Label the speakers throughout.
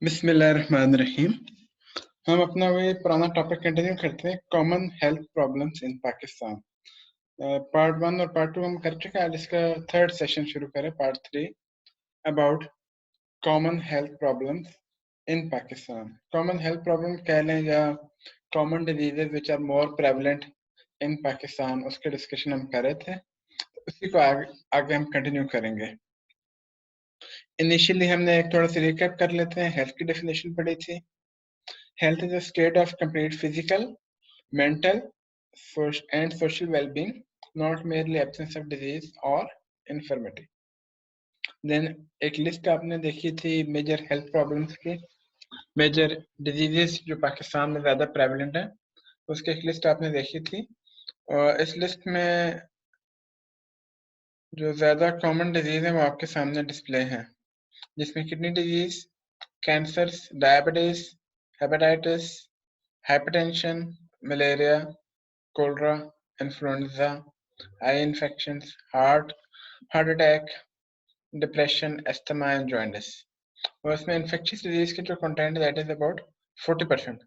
Speaker 1: बिस्मिल्लाहिर्रहमानिर्रहीम। हम अपना वही पुराना टॉपिक कंटिन्यू करते हैं, common health problems in Pakistan. Part 1 और पार्ट 2 हम कर चुके हैं। आज इसका थर्ड सेशन शुरू करें, part 3 about common health problems in Pakistan. Common health problem कह लें या common diseases which are more prevalent in Pakistan, उसके डिस्कशन हम कर रहे थे। उसी को आगे हम कंटिन्यू करेंगे। इनिशियली हमने एक थोड़ा सा रिकैप कर लेते हैं। हेल्थ की डेफिनेशन पढ़ी थी। Health is a state of complete physical, mental, and social well-being, not merely absence of disease or infirmity. Then एक लिस्ट आपने देखी थी मेजर हेल्थ प्रॉब्लम्स की, मेजर डिजीजेस जो पाकिस्तान में ज़्यादा प्रेवलेंट है, उसकी एक लिस्ट आपने देखी थी। और इस लिस्ट में जो ज़्यादा कॉमन डिजीज है वो आपके सामने डिस्प्ले हैं, जिसमें kidney disease, cancer, diabetes, hepatitis, hypertension, malaria, cholera, influenza, eye infections, heart attack, depression, asthma and jaundice. और इसमें इन्फेक्शियस डिजीज के जो कंटेंट है दैट इज अबाउट 40%,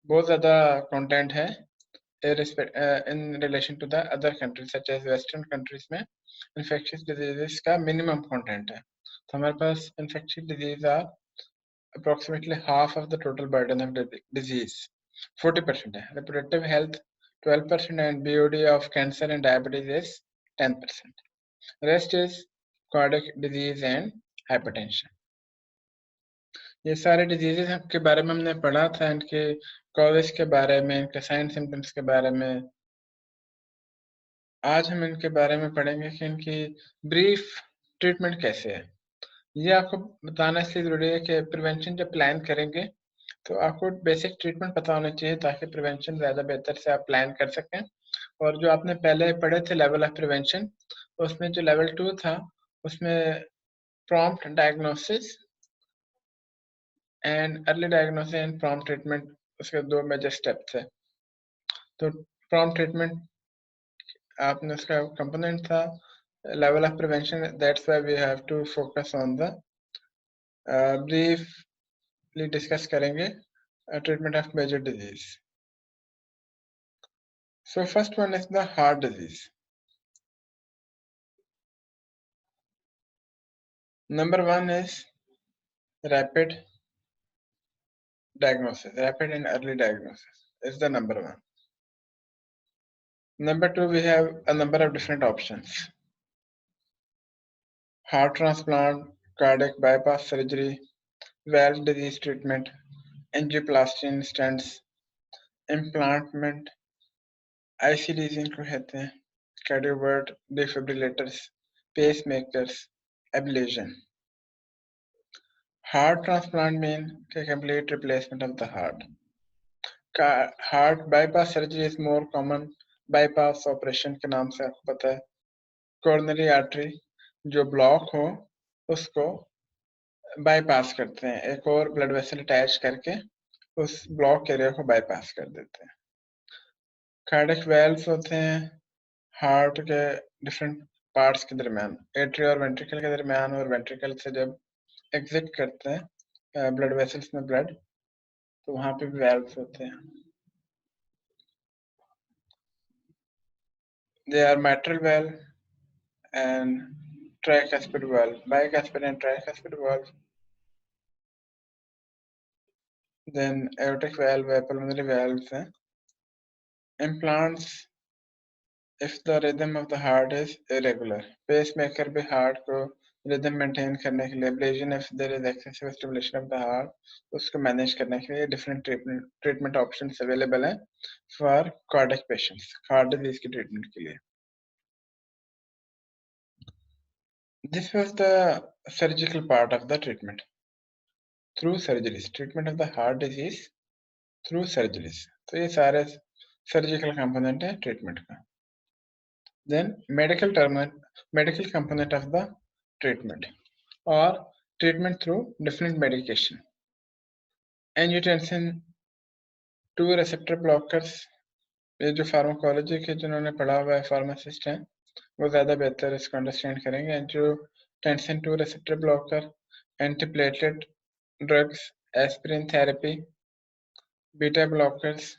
Speaker 1: बहुत ज़्यादा कंटेंट है in relation to the other countries such as western countries में infectious diseases का minimum content है। तो हमारे पास infectious disease are approximately half of the total burden of disease, 40% है। Reproductive health 12% and BOD of cancer and diabetes is 10%. Rest is cardiac disease and hypertension. ये सारे diseases के बारे में हमने पढ़ा था, इनके कॉजेस के बारे में, इनके साइन सिम्टम्स के बारे में। आज हम इनके बारे में पढ़ेंगे कि इनकी ब्रीफ ट्रीटमेंट कैसे है। ये आपको बताना इसलिए ज़रूरी है कि प्रिवेंशन जब प्लान करेंगे तो आपको बेसिक ट्रीटमेंट पता होना चाहिए ताकि प्रिवेंशन ज़्यादा बेहतर से आप प्लान कर सकें। और जो आपने पहले पढ़े थे लेवल ऑफ प्रिवेंशन, उसमें जो लेवल 2 था उसमें prompt diagnosis and early diagnosis and prompt treatment, उसके 2 मेजर स्टेप थे। तो प्रॉम्प्ट ट्रीटमेंट आपने उसका कंपोनेंट था level of prevention. That's why we have to focus on the briefly discuss करेंगे treatment of major disease. So first one is the heart disease. Number 1 is rapid diagnosis. Rapid and early diagnosis is the number 1. Number 2, we have a number of different options. Heart transplant, cardiac bypass surgery, valve disease treatment, angioplasty stents, implantment, ICDs इनको कहते हैं, cardiovert defibrillators, pacemakers, ablation. Heart transplant mean के complete replacement of the heart. Heart bypass surgery is more common. Bypass operation के नाम से आपको पता है, कोरोनरी आर्टरी जो ब्लॉक हो उसको बाईपास करते हैं, एक और ब्लड वेसल अटैच करके उस ब्लॉक एरिया को बाईपास कर देते हैं। कार्डियक वेल्व्स होते हैं हार्ट के डिफरेंट पार्ट्स के दरमियान, एट्रिया और वेंट्रिकल के दरमियान, और वेंट्रिकल से जब एग्जिट करते हैं ब्लड वेसल्स में ब्लड, तो वहां पे भी वेल्व्स होते हैं। They are mitral valve and tricuspid valve, bicuspid and tricuspid valve. Then aortic valve, pulmonary valves हैं. Implants if the rhythm of the heart is irregular. Pacemaker भी heart को rhythm maintain करने के लिए, ablation if there is excessive stimulation of the heart, उसको manage करने के लिए different treatment options available हैं for cardiac patients, heart disease की treatment के लिए. This was the surgical part of the treatment. Through surgeries, treatment of the heart disease through surgeries. तो ये सारे surgical component है treatment का. Then medical component of the treatment or treatment through different medication. Angiotensin 2 receptor blockers, ये जो pharmacology के जिन्होंने पढ़ा हुआ है फार्मासिस्ट हैं वो ज़्यादा बेहतर इसको अंडरस्टैंड करेंगे। Angiotensin 2 receptor blocker, antiplatelet drugs, aspirin therapy, beta blockers,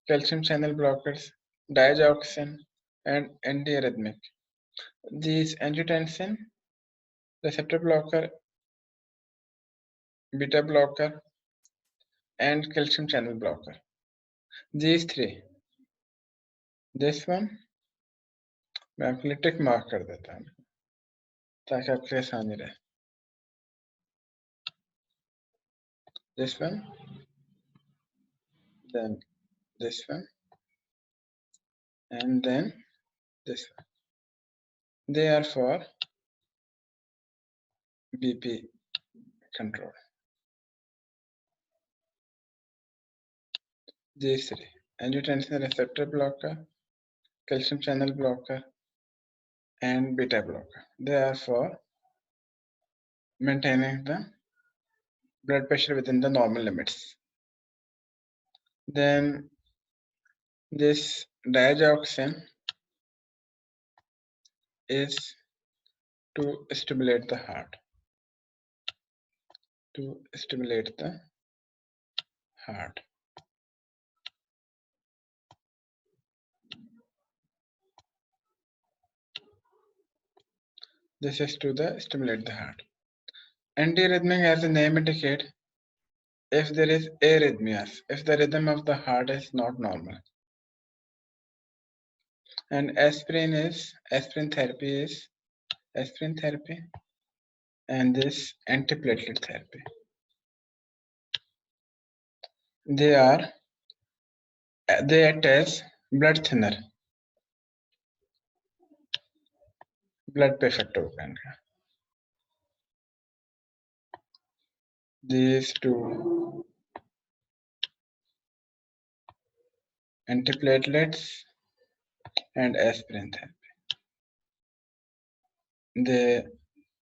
Speaker 1: calcium channel blockers, digoxin, and antiarrhythmic. These angiotensin receptor blocker, beta blocker, and calcium channel blocker. These three. This one मैं आपके लिए tick mark कर देता हूँ ताकि आपके लिए आसानी रहे. This one, then this one, and then this one. They are for BP control. These three: angiotensin receptor blocker, calcium channel blocker, and beta blocker. They are for maintaining the blood pressure within the normal limits. Then this digoxin is to stimulate the heart. To stimulate the heart. This is to stimulate the heart. Antiarrhythmic, as the name indicates, if there is arrhythmias, if the rhythm of the heart is not normal. And aspirin therapy, and this antiplatelet therapy. They act as blood thinner, blood pressure token. These two antiplatelets and aspirin therapy, they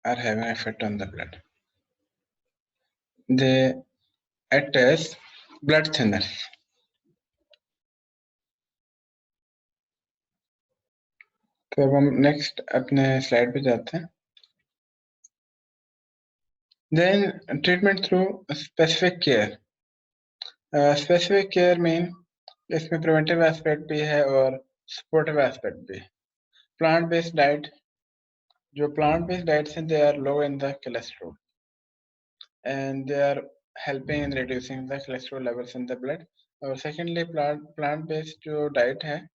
Speaker 1: are having effect on the blood. They act as blood thinners. तो अब हम next अपने slide पे जाते हैं. Then treatment through specific care. Specific care mean इसमें preventive aspect भी है और supportive aspect भी. Plant based diet, जो plant based diets हैं, they are low in the cholesterol and they are helping in reducing the cholesterol levels in the blood. और secondly, plant based जो diet है,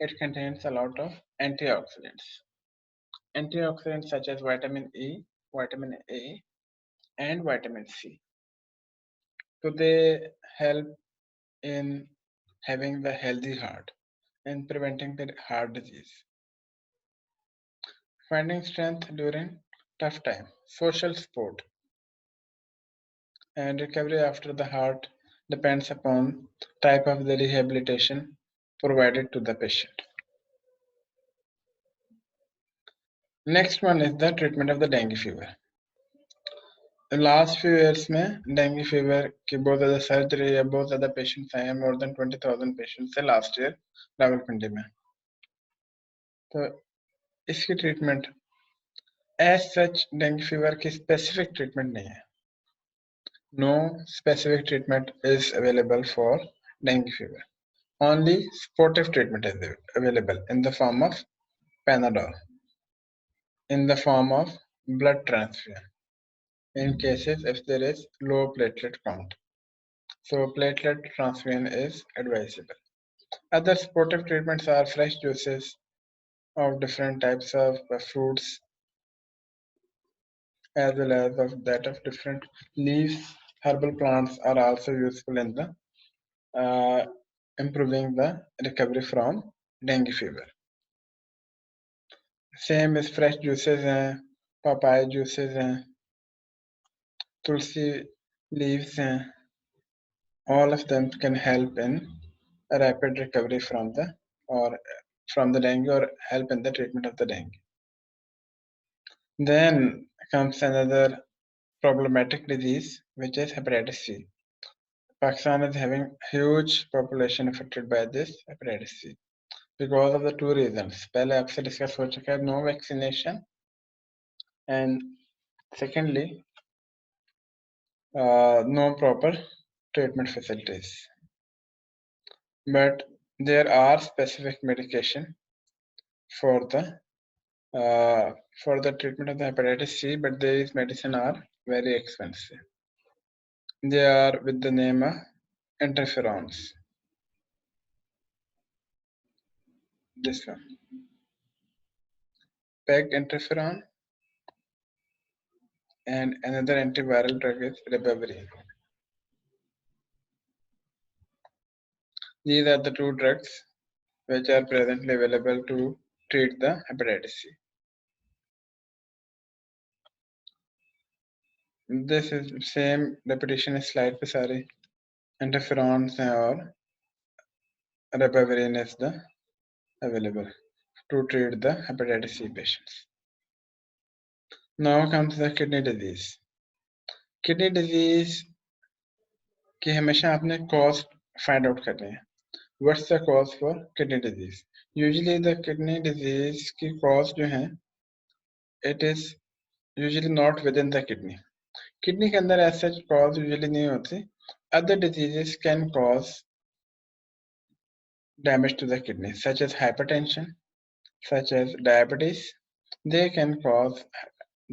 Speaker 1: it contains a lot of antioxidants. Antioxidants such as vitamin E, vitamin A, and vitamin C. So they help in having the healthy heart and preventing the heart disease. Finding strength during tough time, social support, and recovery after the heart depends upon type of the rehabilitation provided to the patient. Next one is the treatment of the dengue fever. The last few years में dengue fever की बहुत ज़्यादा surgery या बहुत ज़्यादा patients आए हैं. more than 20,000 patients है last year रावलपिंडी में. तो इसकी treatment as such dengue fever की specific treatment नहीं है. No specific treatment is available for dengue fever. Only supportive treatment is available in the form of Panadol, in the form of blood transfusion in cases if there is low platelet count. So platelet transfusion is advisable. Other supportive treatments are fresh juices of different types of fruits as well as of that of different leaves. Herbal plants are also useful in the improving the recovery from dengue fever. Same as fresh juices हैं, papaya juices हैं, tulsi leaves हैं. All of them can help in a rapid recovery from the dengue or help in the treatment of the dengue. Then comes another problematic disease, which is hepatitis C. Pakistan is having huge population affected by this hepatitis C because of the two reasons. पहले आपसे discuss हो चुका है, no vaccination, and secondly no proper treatment facilities. But there are specific medication for the treatment of the hepatitis C, but these medicine are very expensive. They are with the name of interferons. This one, PEG interferon, and another antiviral drug is ribavirin. These are the two drugs which are presently available to treat the hepatitis C. This is same repetition is slide पे सारे interferons हैं और ribavirin is the available to treat the hepatitis C patients. Now comes the kidney disease. Kidney disease की हमेशा आपने cause find out करनी है. What's the cause for kidney disease? Usually the kidney disease की cause जो है, it is usually not within the kidney. Kidney के अंदर as such cause usually नहीं होती. Other diseases can cause damage to the kidney, such as hypertension, such as diabetes. They can cause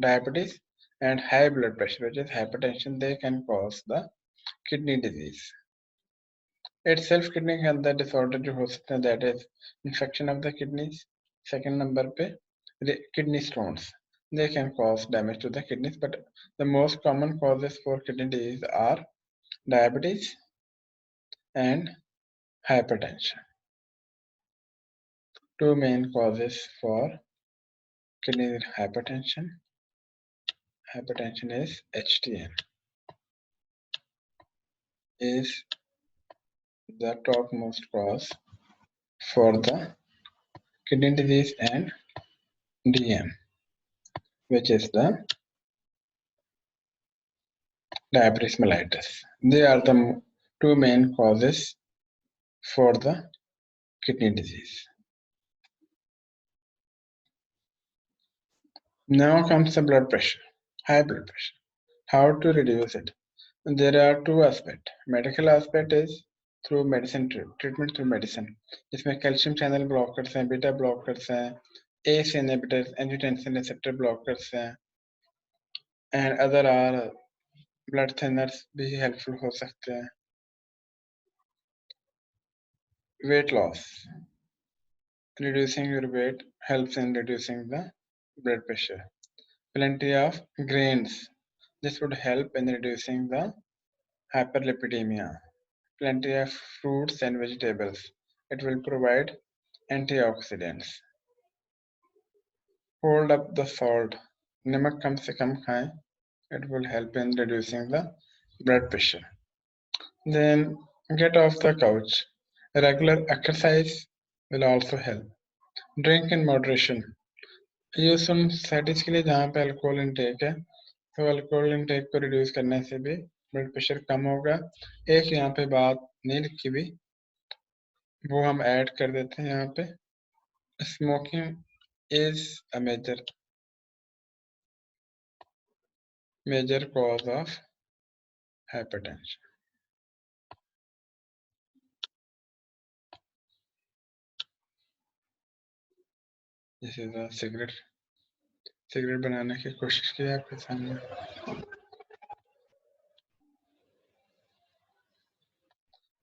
Speaker 1: diabetes, and high blood pressure, which is hypertension. They can cause the kidney disease. Itself kidney के अंदर disorder जो हो सकते हैं, that is infection of the kidneys. Second number पे kidney stones. They can cause damage to the kidneys, but the most common causes for kidney disease are diabetes and hypertension. Two main causes for kidney hypertension. Hypertension is HTN. Is the topmost cause for the kidney disease, and DM, which is the diabetes mellitus. They are the two main causes for the kidney disease. Now comes the blood pressure, high blood pressure. How to reduce it? There are two aspects. Medical aspect is through medicine, treatment through medicine. इसमें calcium channel blockers हैं, beta blockers हैं, ACE inhibitors, angiotensin receptor blockers हैं, and other are blood thinners भी helpful हो सकते हैं. Weight loss. Reducing your weight helps in reducing the blood pressure. Plenty of grains. This would help in reducing the hyperlipidemia. Plenty of fruits and vegetables. It will provide antioxidants. Hold up the salt. नमक कम से कम खाएं. It will help in reducing the blood pressure. Then get off the couch. Regular exercise will also help. Drink in moderation. Use उन साइटिस के लिए जहाँ पे alcohol intake है, तो अल्कोहल इनटेक को रिड्यूस करने से भी ब्लड प्रेशर कम होगा. एक यहाँ पे बात नहीं लिखी हुई, वो हम ऐड कर देते हैं यहाँ पे. Smoking is a major cause of hypertension. जैसे सिगरेट बनाने की कोशिश की आपके सामने.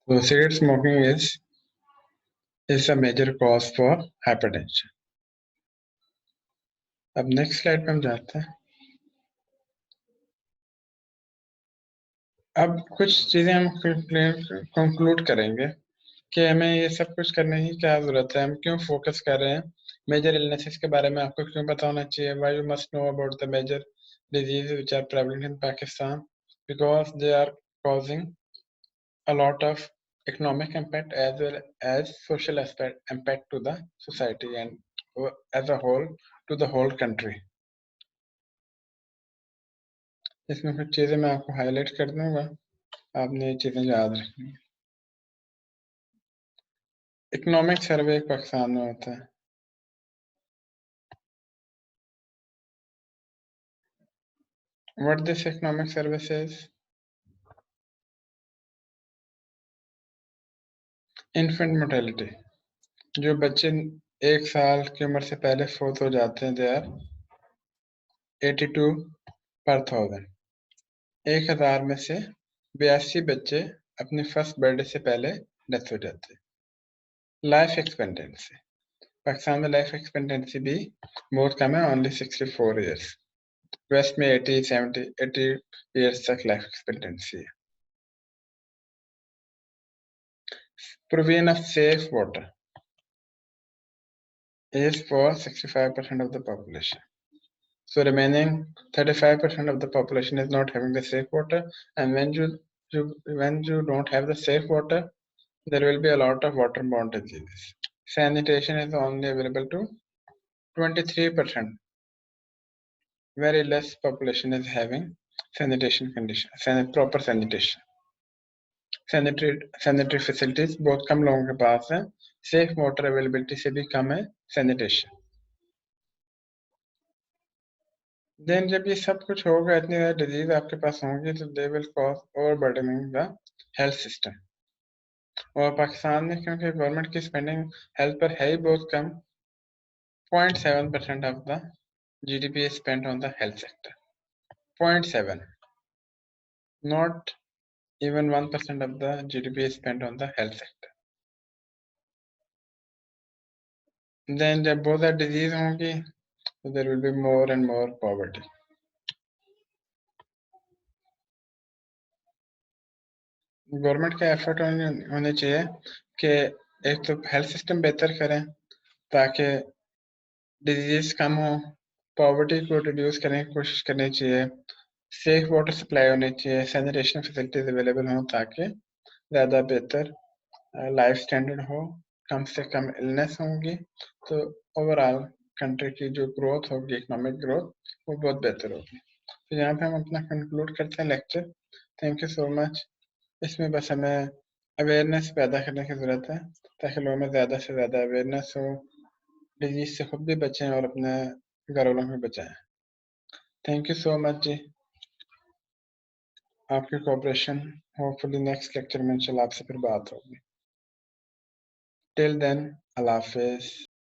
Speaker 1: So cigarette smoking is a major cause for hypertension. अब नेक्स्ट स्लाइड पे हम जाते हैं. अब कुछ चीजें हम कंक्लूड करेंगे कि हमें ये सब कुछ करने की क्या जरूरत है, हम क्यों फोकस कर रहे हैं. मेजर इलनेसेस के बारे में आपको क्यों पता होना चाहिए. Why you must know about the major disease which are prevalent in Pakistan, because they are causing a lot of economic impact as well as social impact to the society and as a whole to the whole country. इसमें कुछ चीजें मैं आपको highlight कर दूंगा, आपने ये चीजें याद रखनी. इकोनॉमिक सर्वे पाकिस्तान में होता है. What this economic service is? Infant mortality, जो बच्चे 1 साल की उम्र से पहले फोत हो जाते हैं, दे आर 82 पर 1000। 1000 में से 82 बच्चे अपने फर्स्ट बर्थडे से पहले डेथ हो जाते हैं। लाइफ एक्सपेक्टेंसी, पाकिस्तान में लाइफ एक्सपेक्टेंसी भी बहुत कम है, ओनली 64 ईयर्स। वेस्ट में 80, 70, 80 ईयर्स तक लाइफ एक्सपेक्टेंसी है। Provision of safe water is for 65% of the population. So remaining 35% of the population is not having the safe water, and when you don't have the safe water, there will be a lot of waterborne diseases. Sanitation is only available to 23%. Very less population is having sanitation condition, proper sanitation. Sanitary facilities बहुत कम लोगों के पास है. Safe water availability से भी कम है sanitation. Then जब ये सब कुछ होगा, इतनी ज़्यादा डिजीज आपके पास होंगी, तो they will cause overburdening the health system. और पाकिस्तान में क्योंकि गवर्नमेंट की स्पेंडिंग हेल्थ पर है ही बहुत कम, 0.7% of the GDP is spent on the health sector. 0.7, not even 1% of the GDP is spent on the health sector. Then जब बहुत ज़्यादा डिजीज होंगी, so there will be more and more poverty. Government का effort होने चाहिए कि एक तो हेल्थ सिस्टम बेहतर करें ताकि डिजीज कम हो, पॉवर्टी को रिड्यूस करने की कोशिश करनी चाहिए, सेफ वाटर सप्लाई होनी चाहिए, सैनिटेशन फैसिलिटीज अवेलेबल हों ताकि ज़्यादा बेहतर लाइफ स्टैंडर्ड हो, कम से कम इलनेस होंगी, तो ओवरऑल कंट्री की जो ग्रोथ होगी, इकोनॉमिक ग्रोथ, वो बहुत बेहतर होगी. तो यहाँ पे हम अपना कंक्लूड करते हैं lecture. Thank you so much. इसमें बस हमें अवेयरनेस पैदा करने की ज़रूरत है ताकि लोगों में ज़्यादा से ज़्यादा अवेयरनेस हो, डिजीज से खुद भी बचें और अपने घर वालों को बचाएं. थैंक यू सो मच जी, आपकी कोऑपरेशन. होपफुली नेक्स्ट लेक्चर में इंशाल्लाह आपसे फिर बात होगी. टिल देन, अल्लाह हाफिज़.